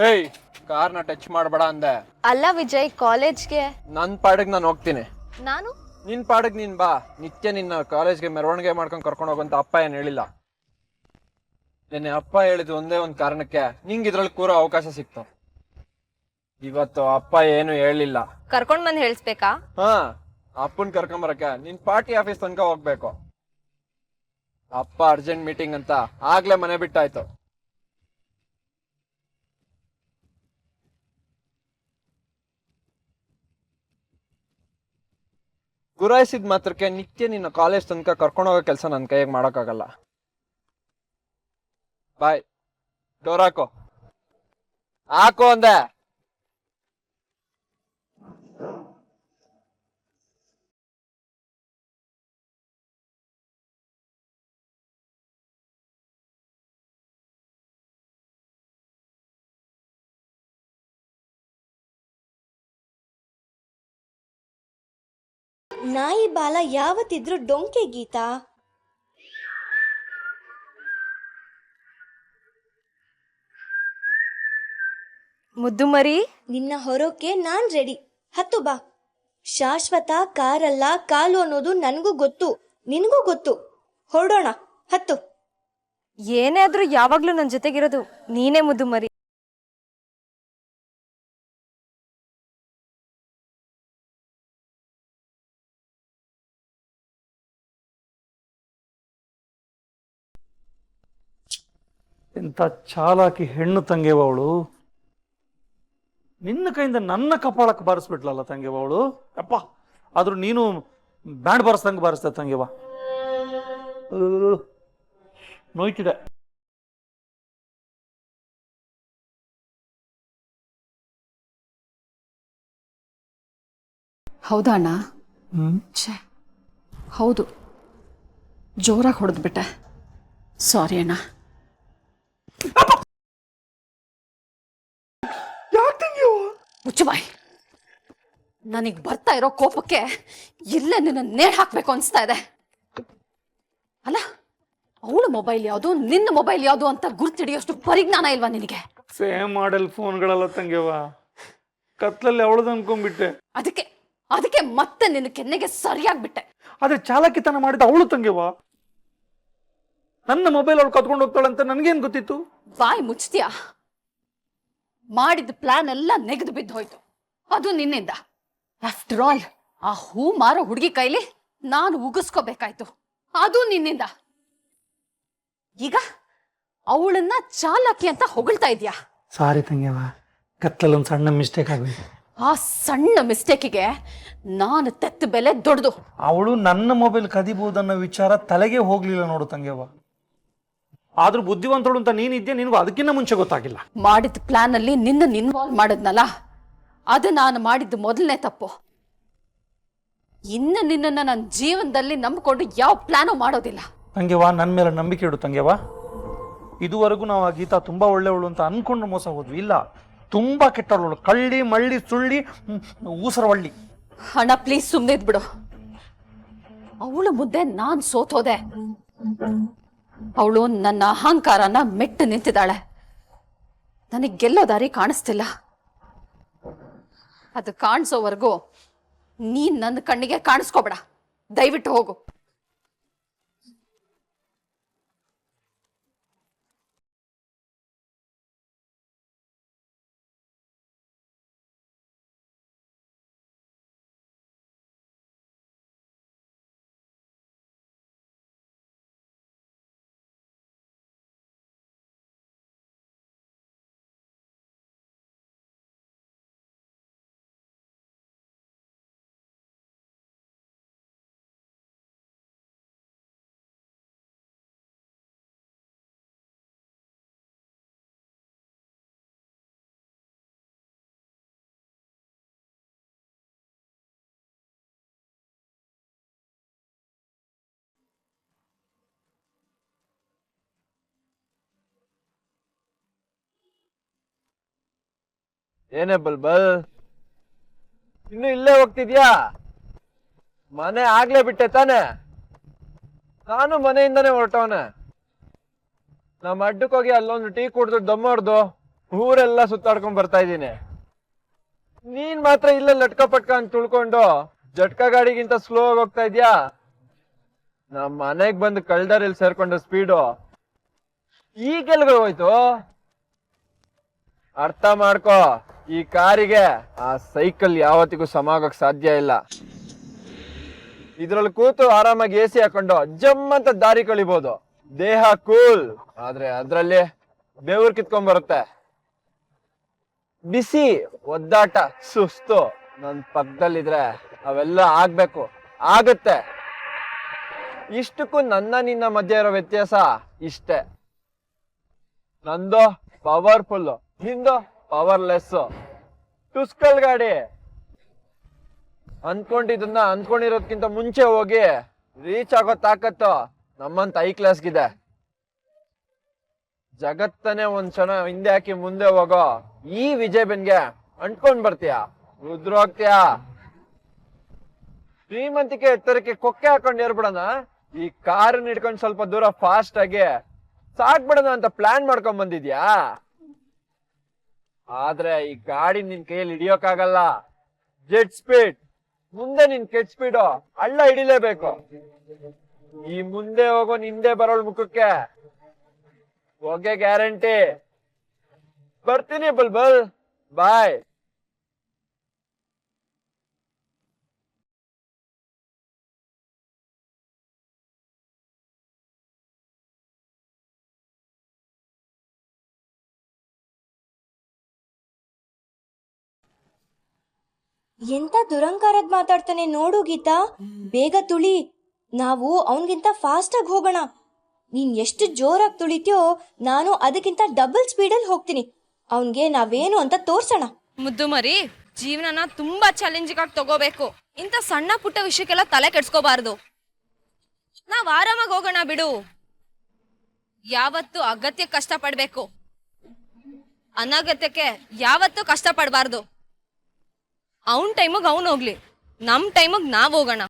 ಏಯ್, ಕಾರ್ನ ಟಚ್ ಮಾಡಬೇಡ ಅಂದೆ. ಅಲ್ಲ ವಿಜಯ್, ಕಾಲೇಜ್ಗೆ ನನ್ನ ಪಾಡಿಗೆ ನಾನು ಹೋಗ್ತೀನಿ. ನಾನು ನಿನ್ ಪಾಡಿಗೆ ನೀನ್ ಬಾ. ನಿತ್ಯ ನಿನ್ನ ಕಾಲೇಜ್ಗೆ ಮೆರವಣಿಗೆ ಮಾಡ್ಕೊಂಡು ಕರ್ಕೊಂಡು ಹೋಗಂತ ಅಪ್ಪ ಏನ್ ಹೇಳಿಲ್ಲ. ನಿನ್ನೆ ಅಪ್ಪ ಹೇಳಿದ್ ಒಂದೇ ಒಂದ್ ಕಾರಣಕ್ಕೆ ನಿಂಗೆ ಇದ್ರಲ್ಲಿ ಕೂರೋ ಅವಕಾಶ ಸಿಕ್ತು. ಇವತ್ತು ಅಪ್ಪ ಏನು ಹೇಳಿಲ್ಲ. ಕರ್ಕೊಂಡ್ ಬಂದ್ ಹೇಳ್ಸ್ಬೇಕಾ? ಹಾ, ಅಪ್ಪನ್ ಕರ್ಕೊಂಬರಕ್ಕೆ ನಿನ್ ಪಾರ್ಟಿ ಆಫೀಸ್ ತನಕ ಹೋಗ್ಬೇಕು. ಅಪ್ಪ ಅರ್ಜೆಂಟ್ ಮೀಟಿಂಗ್ ಅಂತ ಆಗ್ಲೇ ಮನೆ ಬಿಟ್ಟಾಯ್ತು. ಗುರಾಯಿಸಿದ ಮಾತ್ರಕ್ಕೆ ನಿತ್ಯ ನಿನ್ನ ಕಾಲೇಜ್ ತನಕ ಕರ್ಕೊಂಡು ಹೋಗೋ ಕೆಲಸ ನನ್ನ ಕೈಯಾಗ ಮಾಡೋಕ್ಕಾಗಲ್ಲ. ಬಾಯ್, ಡೋರ್ ಹಾಕೋ. ಹಾಕೋ ಅಂದೆ. ನಾಯಿ ಬಾಲ ಯಾವತ್ತಿದ್ರು ಡೊಂಕೆ ಗೀತಾ. ಮುದ್ದು ಮರಿ, ನಿನ್ನ ಹೊರೋಕೆ ನಾನ್ ರೆಡಿ. ಹತ್ತು ಬಾ. ಶಾಶ್ವತ ಕಾರಲ್ಲ ಕಾಲು ಅನ್ನೋದು ನನಗೂ ಗೊತ್ತು, ನಿನಗೂ ಗೊತ್ತು. ಹೊರಡೋಣ, ಹತ್ತು. ಏನೇ ಆದ್ರೂ ಯಾವಾಗ್ಲೂ ನನ್ ಜೊತೆಗಿರೋದು ನೀನೇ ಮುದ್ದು ಮರಿ. ಎಂಥ ಚಾಲಾಕಿ ಹೆಣ್ಣು ತಂಗೆವ ಅವಳು. ನಿನ್ನ ಕೈಯಿಂದ ನನ್ನ ಕಪಾಳಕ್ಕೆ ಬಾರಿಸ್ಬಿಟ್ಲಲ್ಲ ತಂಗೆವ ಅವಳು. ಅಪ್ಪ, ಆದ್ರೂ ನೀನು ಬ್ಯಾಂಡ್ ಬಾರಿಸ್ದಂಗೆ ಬಾರಿಸ್ತ ತಂಗೆವ. ನೋಯ್ತಿದೆ. ಹೌದಾ ಅಣ್ಣ? ಛೇ, ಹೌದು, ಜೋರಾಗಿ ಹೊಡೆದ್ಬಿಟ್ಟೆ. ಸಾರಿ ಅಣ್ಣ. ಮುಚ್ಚುಬಾಯ್. ನನಗೆ ಬರ್ತಾ ಇರೋ ಕೋಪಕ್ಕೆ ಇಲ್ಲೇ ನಿನ್ನ ನೇಣು ಹಾಕ್ಬೇಕು ಅನ್ಸ್ತಾ ಇದೆ. ಅಲ್ಲ, ಅವಳ ಮೊಬೈಲ್ ಯಾವುದು ನಿನ್ನ ಮೊಬೈಲ್ ಯಾವುದು ಅಂತ ಗುರ್ತಿಡಿಯೋಷ್ಟು ಪರಿಜ್ಞಾನ ಇಲ್ವಾ ನಿನಗೆ? ಸೇಮ್ ಮಾಡೆಲ್ ಫೋನ್ಗಳಲ್ಲ ತಂಗೆವ, ಕತ್ಲಲ್ಲಿ ಅವಳದು ಅನ್ಕೊಂಡ್ಬಿಟ್ಟೆ. ಅದಕ್ಕೆ ಮತ್ತೆ ನಿನ್ನ ಕೆನ್ನೆಗೆ ಸರಿಯಾಗ್ಬಿಟ್ಟೆ. ಆದ್ರೆ ಚಾಲಾಕಿತನ ಮಾಡಿದ ಅವಳು ತಂಗೆವ. ನನ್ನ ಮೊಬೈಲ್ ಅವಳು ಕತ್ಕೊಂಡು ಹೋಗ್ತಾಳಂತ ನನ್ಗೇನ್ ಗೊತ್ತಿತ್ತು? ಬಾಯ್ ಮುಚ್ತೀಯಾ? ಮಾಡಿದ ಪ್ಲಾನ್ ಎಲ್ಲ ನೆಗೆದು ಬಿದ್ದು ಹೋಯ್ತು, ಅದು ನಿನ್ನಿಂದ. ಆಫ್ಟರ್ ಆಲ್ ಆ ಹೂ ಮಾರೋ ಹುಡುಗಿ ಕೈಲಿ ನಾನು ಉಗಿಸ್ಕೋಬೇಕಾಯ್ತು, ಅದು ನಿನ್ನಿಂದ. ಈಗ ಅವಳನ್ನ ಚಾಲಾಕಿ ಅಂತ ಹೊಗಳ್ತಾ ಇದೀಯಾ? ಸಾರಿ ತಂಗ್ಯವ, ಕತ್ತಲಲ್ಲಿ ಒಂದು ಸಣ್ಣ ಮಿಸ್ಟೇಕ್ ಆಗೋಯ್ತು. ಆ ಸಣ್ಣ ಮಿಸ್ಟೇಕಿಗೆ ನಾನು ತೆತ್ತ ಬೆಲೆ ದೊಡ್ಡದು. ಅವಳು ನನ್ನ ಮೊಬೈಲ್ ಕದಿಬಹುದನ್ನೋ ವಿಚಾರ ತಲೆಗೆ ಹೋಗ್ಲಿಲ್ಲ ನೋಡು ತಂಗ್ಯವ. ಆದ್ರೂ ಬುದ್ಧಿವಂತಳು ಅಂತ ನೀನಿದ್ದೆ, ನಿನಗೂ ಅದಕ್ಕಿಂತ ಮುಂಚೆ ಗೊತ್ತಾಗಿಲ್ಲ. ಮಾಡಿದ ಪ್ಲಾನ್ ಅಲ್ಲಿ ನಿನ್ನ ಇನ್ವಾಲ್ವ್ ಮಾಡಿದ್ನಲ್ಲ, ಅದು ನಾನು ಮಾಡಿದ್ದು ಮೊದಲನೇ ತಪ್ಪು. ಇನ್ನು ನಿನ್ನನ್ನು ನನ್ನ ಜೀವನದಲ್ಲಿ ನಂಬಿಕೊಂಡು ಯಾವ ಪ್ಲಾನು ಮಾಡೋದಿಲ್ಲ. ತಂಗ್ಯವ, ನನ್ನ ಮೇಲೆ ನಂಬಿಕೆ ಇಡು ತಂಗ್ಯವ. ಇದುವರೆಗೂ ನಾವು ಆ ಗೀತಾ ತುಂಬಾ ಒಳ್ಳೆಯವಳು ಅಂತ ಅನ್ಕೊಂಡು ಮೋಸ ಹೋದ್ವಿ. ಇಲ್ಲ, ತುಂಬಾ ಕೆಟ್ಟವಳು. ಕಳ್ಳಿ ಮಳ್ಳಿ ಸುಳ್ಳಿ ಊಸರವಳ್ಳಿ. ಅಣ್ಣ ಪ್ಲೀಸ್ ಸುಮ್ಮನೆ ಇದ್ಬಿಡು. ಅವಳು ಮುಂದೆ ನಾನ್ ಸೋತೋದೆ. ಅವಳು ನನ್ನ ಅಹಂಕಾರನ ಮೆಟ್ಟು ನಿಂತಿದ್ದಾಳೆ. ನನಗೆ ಗೆಲ್ಲೋ ದಾರಿ ಕಾಣಿಸ್ತಿಲ್ಲ. ಅದು ಕಾಣಿಸೋವರೆಗೂ ನೀನ್ ನನ್ನ ಕಣ್ಣಿಗೆ ಕಾಣಿಸ್ಕೋಬೇಡ. ದಯವಿಟ್ಟು ಹೋಗು. ಏನೇ ಬಲ್ಬಲ್, ಇನ್ನು ಇಲ್ಲೇ ಹೋಗ್ತಿದ್ಯಾ? ಮನೆ ಆಗ್ಲೇ ಬಿಟ್ಟೆ ತಾನೆ? ನಾನು ಮನೆಯಿಂದಾನೆ ಹೊರಟವನೆ. ನಮ್ಮ ಅಡ್ಡಕ್ಕೋಗಿ ಅಲ್ಲೊಂದು ಟೀ ಕುಡಿದು ದಮ್ ಹೊಡ್ದು ಊರೆಲ್ಲ ಸುತ್ತಾಡ್ಕೊಂಡ್ ಬರ್ತಾ ಇದ್ದೀನಿ. ನೀನ್ ಮಾತ್ರ ಇಲ್ಲ ಲಟ್ಕ ಪಟ್ಕ ಅಂತ ತುಳ್ಕೊಂಡು ಜಟ್ಕ ಗಾಡಿಗಿಂತ ಸ್ಲೋ ಆಗಿ ಹೋಗ್ತಾ ಇದ್ಯಾ. ನಮ್ ಮನೆಗ್ ಬಂದು ಕಳ್ದಾರಿಲ್ ಸೇರ್ಕೊಂಡ ಸ್ಪೀಡು ಈಗೆಲ್ಗ ಹೋಯ್ತು? ಅರ್ಥ ಮಾಡ್ಕೋ, ಈ ಕಾರಿಗೆ ಆ ಸೈಕಲ್ ಯಾವತ್ತಿಗೂ ಸಮ ಆಗೋಕ್ ಸಾಧ್ಯ ಇಲ್ಲ. ಇದ್ರಲ್ಲಿ ಕೂತು ಆರಾಮಾಗಿ ಎಸಿ ಹಾಕೊಂಡು ಜಮ್ ಅಂತ ದಾರಿ ಕಳಿಬಹುದು, ದೇಹ ಕೂಲ್. ಆದ್ರೆ ಅದ್ರಲ್ಲಿ ಬೆವರು ಕಿತ್ಕೊಂಡ್ ಬರುತ್ತೆ, ಬಿಸಿ, ಒದ್ದಾಟ, ಸುಸ್ತು. ನನ್ ಪಕ್ಕದಲ್ಲಿದ್ರೆ ಅವೆಲ್ಲ ಆಗ್ಬೇಕು, ಆಗುತ್ತೆ. ಇಷ್ಟಕ್ಕೂ ನನ್ನ ನಿನ್ನ ಮಧ್ಯೆ ಇರೋ ವ್ಯತ್ಯಾಸ ಇಷ್ಟೇ. ನಂದು ಪವರ್ಫುಲ್, ನಿಂದು ಪವರ್ಲೆಸ್. ಟುಸ್ಕಲ್ ಗಾಡಿ. ಅನ್ಕೊಂಡಿದ್ದನ್ನ ಅನ್ಕೊಂಡಿರೋದ್ಕಿಂತ ಮುಂಚೆ ಹೋಗಿ ರೀಚ್ ಆಗೋ ತಾಕತ್ತು ನಮ್ಮಂತ ಐ ಕ್ಲಾಸ್ಗಿದೆ. ಜಗತ್ತನೇ ಒಂದ್ ಕ್ಷಣ ಹಿಂದೆ ಹಾಕಿ ಮುಂದೆ ಹೋಗೋ ಈ ವಿಜಯ್ ಬೆನ್ಗೆ ಅಂಟ್ಕೊಂಡ್ ಬರ್ತೀಯ, ರುದ್ರ ಹೋಗ್ತೀಯ. ಶ್ರೀಮಂತಿಕೆ ಎತ್ತರಕ್ಕೆ ಕೊಕ್ಕೆ ಹಾಕೊಂಡು ಏರ್ಬಿಡೋಣ, ಈ ಕಾರನ್ನ ಹಿಡ್ಕೊಂಡು ಸ್ವಲ್ಪ ದೂರ ಫಾಸ್ಟ್ ಆಗಿ ಸಾಕ್ಬಿಡೋಣ ಅಂತ ಪ್ಲಾನ್ ಮಾಡ್ಕೊಂಡ್ ಬಂದಿದ್ಯಾ. ಆದ್ರೆ ಈ ಗಾಡಿ ನಿನ್ ಕೈಯಲ್ಲಿ ಹಿಡಿಯೋಕ್ಕಾಗಲ್ಲ. Jet speed. ಮುಂದೆ ನಿನ್ ಕೆಟ್ ಸ್ಪೀಡು ಹಳ್ಳ ಹಿಡಿಲೇಬೇಕು. ಈ ಮುಂದೆ ಹೋಗೋ ನಿಂದೆ ಬರೋಳ್ ಮುಖಕ್ಕೆ ಹೊಗೆ ಗ್ಯಾರಂಟಿ. ಬರ್ತೀನಿ ಬಲ್ಬಲ್, ಬಾಯ್. ಎಂತ ದುರಂಕಾರದ್ ಮಾತಾಡ್ತಾನೆ ನೋಡು ಗೀತಾ. ಬೇಗ ತುಳಿ, ನಾವು ಅವನ್ಗಿಂತ ಫಾಸ್ಟ್ ಆಗಿ ಹೋಗೋಣ. ನೀನ್ ಎಷ್ಟು ಜೋರಾಗಿ ತುಳಿತೀಯೋ ನಾನು ಅದಕ್ಕಿಂತ ಡಬಲ್ ಸ್ಪೀಡಲ್ಲಿ ಹೋಗ್ತೀನಿ. ಅವನ್ಗೆ ನಾವೇನು ಅಂತ ತೋರ್ಸೋಣ. ಮುದ್ದು ಮರಿ, ಜೀವನನ ತುಂಬಾ ಚಾಲೆಂಜಿಂಗ್ ಆಗಿ ತಗೋಬೇಕು. ಇಂಥ ಸಣ್ಣ ಪುಟ್ಟ ವಿಷಯಕ್ಕೆಲ್ಲ ತಲೆ ಕೆಡ್ಸ್ಕೋಬಾರ್ದು. ನಾವ್ ಆರಾಮಾಗಿ ಹೋಗೋಣ ಬಿಡು. ಯಾವತ್ತು ಅಗತ್ಯ ಕಷ್ಟ ಪಡ್ಬೇಕು, ಅನಗತ್ಯಕ್ಕೆ ಯಾವತ್ತೂ ಕಷ್ಟ ಪಡಬಾರ್ದು. ಅವನ್ ಟೈಮಿಗೆ ಅವನ್ ಹೋಗ್ಲಿ, ನಮ್ ಟೈಮಿಗೆ ನಾವ್ ಹೋಗೋಣ.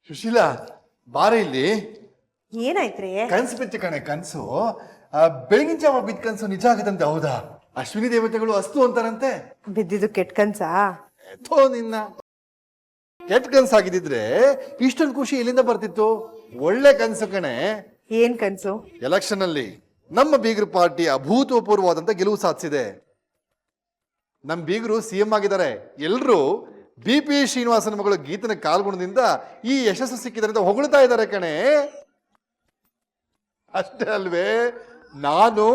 ಸುಶೀಲಾ, ಬಾರ ಇಲ್ಲಿ. ಏನಾಯ್ತ್ರಿ? ಕನ್ಸು ಬಿತ್ತು ಕಣೆ, ಕನ್ಸು. ಬೆಳಗಿನ ಜಾವ ಬಿದ್ದ ಕನ್ಸು ನಿಜ ಆಗತ್ತಂತೆ. ಹೌದಾ? ಅಶ್ವಿನಿ ದೇವತೆಗಳು ಅಸ್ತು ಅಂತಾರಂತೆ. ಬಿದ್ದಿದ್ದು ಕೆಟ್ಟ ಕನ್ಸಾ? ಥೋ ನಿನ್ನ. ಕೆಟ್ಟ ಕನ್ಸಾಗಿದ್ದಿದ್ರೆ ಇಷ್ಟೊಂದು ಖುಷಿ ಎಲ್ಲಿಂದ ಬರ್ತಿತ್ತು? ಒಳ್ಳೆ ಕನ್ಸು ಕಣೆ. ಏನ್ ಕನ್ಸು? ಎಲೆಕ್ಷನ್ ಅಲ್ಲಿ ನಮ್ಮ ಬೀಗರು ಪಾರ್ಟಿ ಅಭೂತಪೂರ್ವವಾದಂತ ಗೆಲುವು ಸಾಧಿಸಿದೆ. ನಮ್ಮ ಬೀಗರು ಸಿಎಂ ಆಗಿದ್ದಾರೆ. ಎಲ್ರು ಬಿ.ಪಿ. ಶ್ರೀನಿವಾಸನ ಮಗಳು ಗೀತನ ಕಾಲ್ಗುಣದಿಂದ ಈ ಯಶಸ್ಸು ಸಿಕ್ಕಿದೆ ಅಂತ ಹೊಗಳ್ತಾ ಇದ್ದಾರೆ ಕಣೆ. ಅಷ್ಟೇ ಅಲ್ವೇ, ನಾನು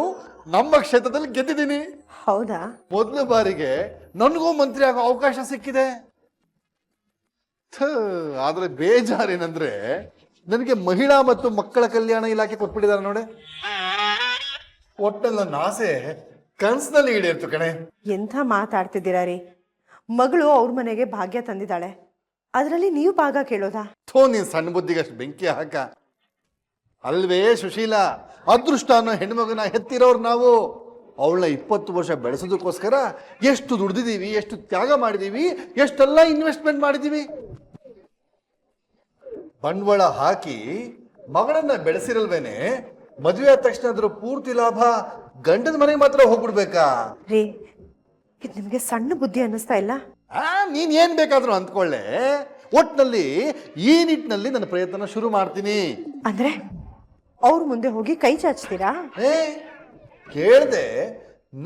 ನಮ್ಮ ಕ್ಷೇತ್ರದಲ್ಲಿ ಗೆದ್ದಿದ್ದೀನಿ. ಹೌದಾ? ಮೊದಲ ಬಾರಿಗೆ ನನಗೂ ಮಂತ್ರಿ ಆಗೋ ಅವಕಾಶ ಸಿಕ್ಕಿದೆ. ಆದ್ರೆ ಬೇಜಾರೇನಂದ್ರೆ ನನಗೆ ಮಹಿಳಾ ಮತ್ತು ಮಕ್ಕಳ ಕಲ್ಯಾಣ ಇಲಾಖೆ ಕೊಟ್ಬಿಟ್ಟಿದ್ದಾರೆ ನೋಡಿ. ಒಟ್ಟಲ್ಲಿ ನನ್ನ ಆಸೆ ಕನ್ಸಿನಲ್ಲಿ ಈಡೇರ್ತು ಕಣೆ. ಎಂಥ ಮಾತಾಡ್ತಿದ್ದೀರಾ ರೀ? ಮಗಳು ಅವ್ರ ಮನೆಗೆ ಭಾಗ್ಯ ತಂದಿದ್ದಾಳೆ, ಅದರಲ್ಲಿ ನೀವು ಭಾಗ ಕೇಳೋದಾ? ಥೋ, ನೀನ್ ಸಣ್ಣ ಬುದ್ಧಿಗೆ ಅಷ್ಟು ಬೆಂಕಿ ಹಾಕ. ಅಲ್ವೇ ಸುಶೀಲಾ, ಅದೃಷ್ಟ ಅನ್ನೋ ಹೆಣ್ಮಗನ ಹೆತ್ತಿರೋರು ನಾವು. ಅವಳನ್ನ 20 ವರ್ಷ ಬೆಳೆಸೋದಕ್ಕೋಸ್ಕರ ಎಷ್ಟು ದುಡ್ದಿದ್ದೀವಿ, ಎಷ್ಟು ತ್ಯಾಗ ಮಾಡಿದೀವಿ, ಎಷ್ಟೆಲ್ಲ ಇನ್ವೆಸ್ಟ್ಮೆಂಟ್ ಮಾಡಿದೀವಿ. ಬಂಡವಾಳ ಹಾಕಿ ಮಗಳನ್ನ ಬೆಳೆಸಿರಲ್ವೇನೆ, ಮದುವೆ ಆದ ತಕ್ಷಣ ಅದ್ರ ಪೂರ್ತಿ ಲಾಭ ಗಂಡನ ಮನೆಗೆ ಮಾತ್ರ ಹೋಗ್ಬಿಡ್ಬೇಕಾ? ರೀ, ಇದು ನಿಮ್ಗೆ ಸಣ್ಣ ಬುದ್ಧಿ ಅನ್ನಿಸ್ತಾ ಇಲ್ಲ? ನೀನ್ ಏನ್ ಬೇಕಾದ್ರೂ ಅಂದ್ಕೊಳ್ಳೆ, ಒಟ್ನಲ್ಲಿ ಈ ನಿಟ್ಟಿನಲ್ಲಿ ನನ್ನ ಪ್ರಯತ್ನ ಶುರು ಮಾಡ್ತೀನಿ. ಅಂದ್ರೆ ಅವ್ರ ಮುಂದೆ ಹೋಗಿ ಕೈ ಚಾಚ್ತೀರಾ? ಕೇಳ್ದೆ,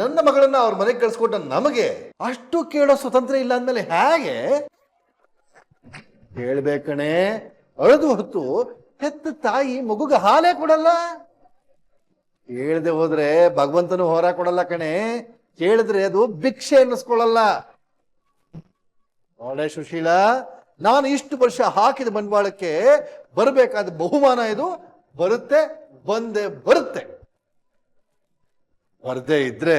ನನ್ನ ಮಗಳನ್ನ ಅವ್ರ ಮನೆಗೆ ಕಳ್ಸಿಕೊಟ್ಟ ನಮಗೆ ಅಷ್ಟು ಕೇಳೋ ಸ್ವತಂತ್ರ ಇಲ್ಲ ಅಂದ್ಮೇಲೆ ಹೇಗೆ? ಕೇಳ್ಬೇಕಣೆ. ಅಳದು ಹೊತ್ತು ಹೆತ್ತ ತಾಯಿ ಮಗುಗೆ ಹಾಲೇ ಕೊಡಲ್ಲ. ಕೇಳದೆ ಹೋದ್ರೆ ಭಗವಂತನು ಹೊರ ಕೊಡಲ್ಲ ಕಣೆ. ಕೇಳಿದ್ರೆ ಅದು ಭಿಕ್ಷೆ ಅನ್ನಿಸ್ಕೊಳ್ಳಲ್ಲ. ನೋಡೆ ಸುಶೀಲಾ, ನಾನು ಇಷ್ಟು ವರ್ಷ ಹಾಕಿದ ಬಂಡವಾಳಕ್ಕೆ ಬರಬೇಕಾದ ಬಹುಮಾನ ಇದು. ಬರುತ್ತೆ, ಬಂದೆ ಬರುತ್ತೆ. ಬರದೇ ಇದ್ರೆ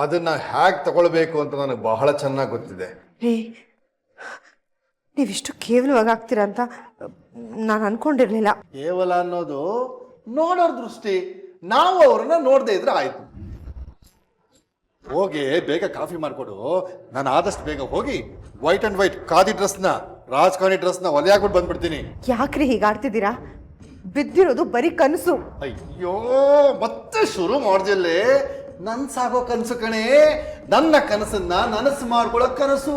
ಅದನ್ನ ಹ್ಯಾಕ್ ತಗೊಳ್ಬೇಕು ಅಂತ ನನಗೆ ಬಹಳ ಚೆನ್ನಾಗಿ ಗೊತ್ತಿದೆ. ರೀ, ನೀವಿಷ್ಟು ಕೇವಲವಾಗಿ ಆಗ್ತೀರಾ ಅಂತ ನಾನು ಅನ್ಕೊಂಡಿರ್ಲಿಲ್ಲ. ಕೇವಲ ಅನ್ನೋದು ನೋಡೋರ್ ದೃಷ್ಟಿ. ನಾವು ಅವ್ರನ್ನ ನೋಡದೆ ಇದ್ರೆ ಆಯ್ತು. ಹೋಗಿ ಬೇಗ ಕಾಫಿ ಮಾಡಿಕೊಡು. ನಾನು ಆದಷ್ಟು ಬೇಗ ಹೋಗಿ ವೈಟ್ ಅಂಡ್ ವೈಟ್ ಖಾದಿ ಡ್ರೆಸ್ನ, ರಾಜಕಾರಣಿ ಡ್ರೆಸ್ನ ಹೊಲಿಯಾಗ್ಬಿಟ್ಟು ಬಂದ್ಬಿಡ್ತೀನಿ. ಯಾಕ್ರಿ ಹೀಗಾಡ್ತಿದ್ದೀರಾ? ಬಿದ್ದಿರೋದು ಬರೀ ಕನಸು. ಅಯ್ಯೋ, ಮತ್ತೆ ಶುರು ಮಾಡ್ದಿಲ್ಲೇ. ನನ್ ಸಾಗೋ ಕನಸು ಕಣೆ, ನನ್ನ ಕನಸನ್ನ ನನಸು ಮಾಡ್ಕೊಳ್ಳೋ ಕನಸು.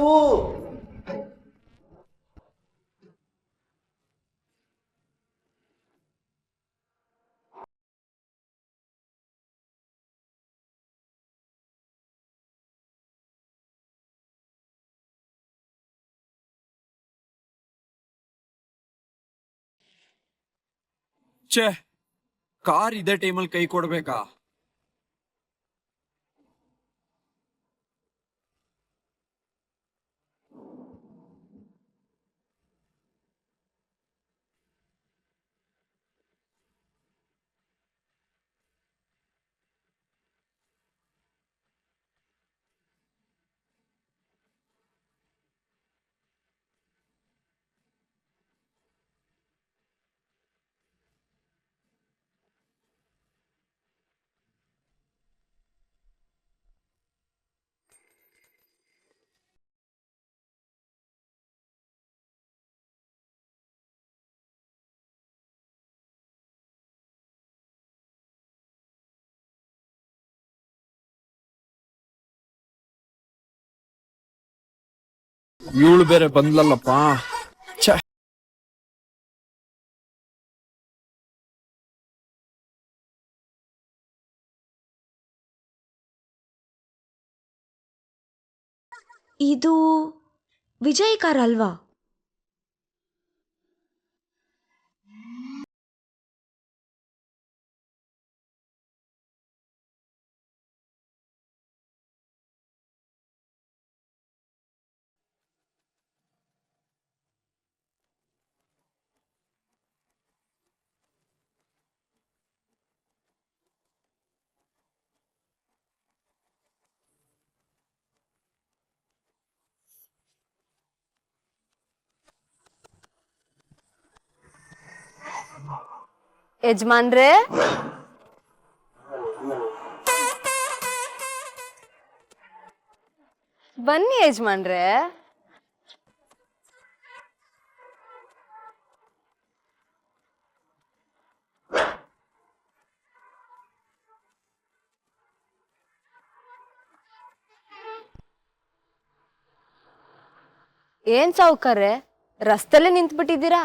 ಛೇ, ಕಾರ್ ಇದೇ ಟೈಮಲ್ಲಿ ಕೈ ಕೊಡ್ಬೇಕಾ? ಇವಳು ಬೇರೆ ಬಂದ್ಲಲ್ಲಪ್ಪ. ಛೇ, ಇದು ವಿಜಯ್ ಕಾರ್ ಅಲ್ವಾ? ಯಜಮಾನ್ರೆ, ಬನ್ನಿ ಯಜಮಾನ್ರೆ. ಏನ್ ಸಾವುಕಾರ್ರೆ, ರಸ್ತೆಲ್ಲೇ ನಿಂತ್ಬಿಟ್ಟಿದ್ದೀರಾ?